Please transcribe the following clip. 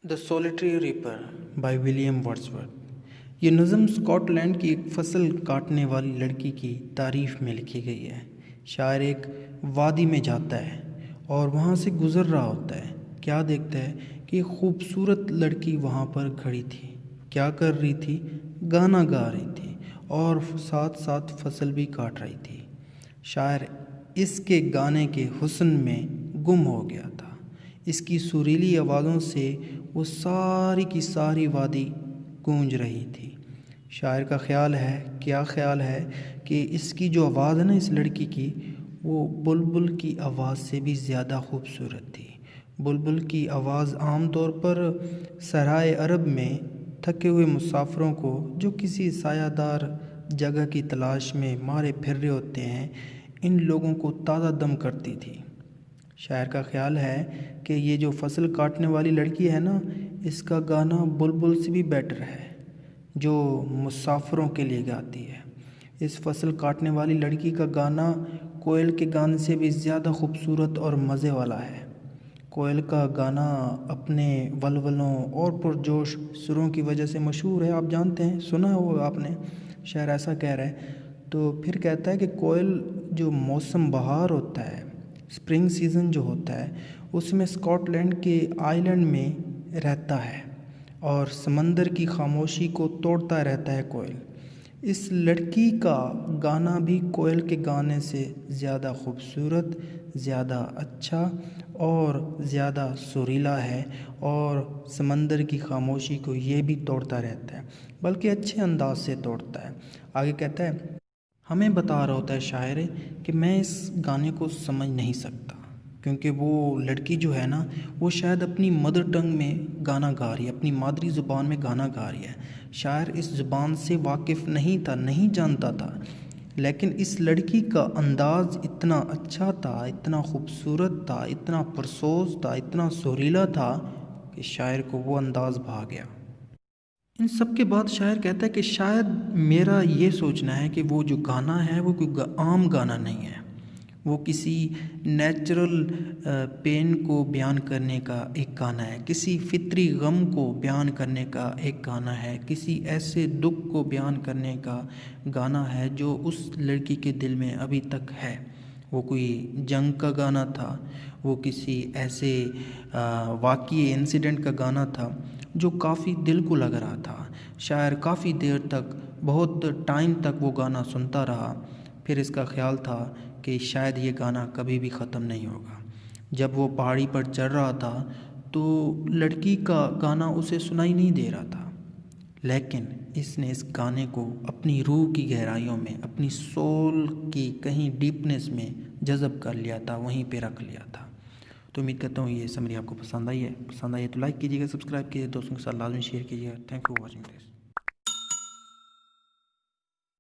The solitary reaper by William Wordsworth. یہ نظم Scott land کی ایک فصل کاٹنے والی لڑکی کی تعریف میں لکھی گئی ہے۔ شاعر ایک وادی میں جاتا ہے اور وہاں سے گزر رہا ہوتا ہے۔ کیا دیکھتا ہے کہ ایک خوبصورت لڑکی وہاں پر کھڑی تھی۔ کیا کر رہی تھی؟ گانا گا رہی تھی اور ساتھ ساتھ فصل بھی کاٹ رہی تھی۔ شاعر اس کے گانے کے حسن میں گم ہو گیا تھا۔ اس کی سریلی آوازوں سے وہ ساری کی ساری وادی گونج رہی تھی۔ شاعر کا خیال ہے، کیا خیال ہے کہ اس کی جو آواز ہے نا اس لڑکی کی، وہ بلبل کی آواز سے بھی زیادہ خوبصورت تھی۔ بلبل کی آواز عام طور پر صحرائے عرب میں تھکے ہوئے مسافروں کو جو کسی سایہ دار جگہ کی تلاش میں مارے پھر رہے ہوتے ہیں، ان لوگوں کو تازہ دم کرتی تھی۔ شاعر کا خیال ہے کہ یہ جو فصل کاٹنے والی لڑکی ہے نا، اس کا گانا بلبل سے بھی بیٹر ہے جو مسافروں کے لیے گاتی ہے۔ اس فصل کاٹنے والی لڑکی کا گانا کوئل کے گانے سے بھی زیادہ خوبصورت اور مزے والا ہے۔ کوئل کا گانا اپنے ولولوں اور پرجوش سروں کی وجہ سے مشہور ہے، آپ جانتے ہیں، سنا ہو آپ نے۔ شاعر ایسا کہہ رہا ہے، تو پھر کہتا ہے کہ کوئل جو موسم بہار ہوتا ہے، اسپرنگ سیزن جو ہوتا ہے، اس میں اسکاٹ لینڈ کے آئی لینڈ میں رہتا ہے اور سمندر کی خاموشی کو توڑتا رہتا ہے کوئل۔ اس لڑکی کا گانا بھی کوئل کے گانے سے زیادہ خوبصورت، زیادہ اچھا اور زیادہ سریلا ہے، اور سمندر کی خاموشی کو یہ بھی توڑتا رہتا ہے، بلکہ اچھے انداز سے توڑتا ہے۔ آگے کہتا ہے، ہمیں بتا رہا ہوتا ہے شاعر کہ میں اس گانے کو سمجھ نہیں سکتا، کیونکہ وہ لڑکی جو ہے نا، وہ شاید اپنی مدر ٹنگ میں گانا گا رہی ہے، اپنی مادری زبان میں گانا گا رہی ہے۔ شاعر اس زبان سے واقف نہیں تھا، نہیں جانتا تھا، لیکن اس لڑکی کا انداز اتنا اچھا تھا، اتنا خوبصورت تھا، اتنا پرسوز تھا، اتنا سریلا تھا کہ شاعر کو وہ انداز بھا گیا۔ ان سب کے بعد شاعر کہتا ہے کہ شاید میرا یہ سوچنا ہے کہ وہ جو گانا ہے وہ کوئی عام گانا نہیں ہے، وہ کسی نیچرل پین کو بیان کرنے کا ایک گانا ہے، کسی فطری غم کو بیان کرنے کا ایک گانا ہے، کسی ایسے دکھ کو بیان کرنے کا گانا ہے جو اس لڑکی کے دل میں ابھی تک ہے۔ وہ کوئی جنگ کا گانا تھا، وہ کسی ایسے واقعی انسیڈنٹ کا گانا تھا جو کافی دل کو لگ رہا تھا۔ شاعر کافی دیر تک، بہت ٹائم تک وہ گانا سنتا رہا۔ پھر اس کا خیال تھا کہ شاید یہ گانا کبھی بھی ختم نہیں ہوگا۔ جب وہ پہاڑی پر چڑھ رہا تھا تو لڑکی کا گانا اسے سنائی نہیں دے رہا تھا، لیکن اس نے اس گانے کو اپنی روح کی گہرائیوں میں، اپنی سول کی کہیں ڈیپنس میں جذب کر لیا تھا، وہیں پہ رکھ لیا تھا۔ تو امید کرتا ہوں یہ سمری آپ کو پسند آئی ہے۔ پسند آئی ہے تو لائک کیجیے گا، سبسکرائب کیجیے، دوستوں کے ساتھ لازمی شیئر کیجیے گا۔ Thank you for watching this.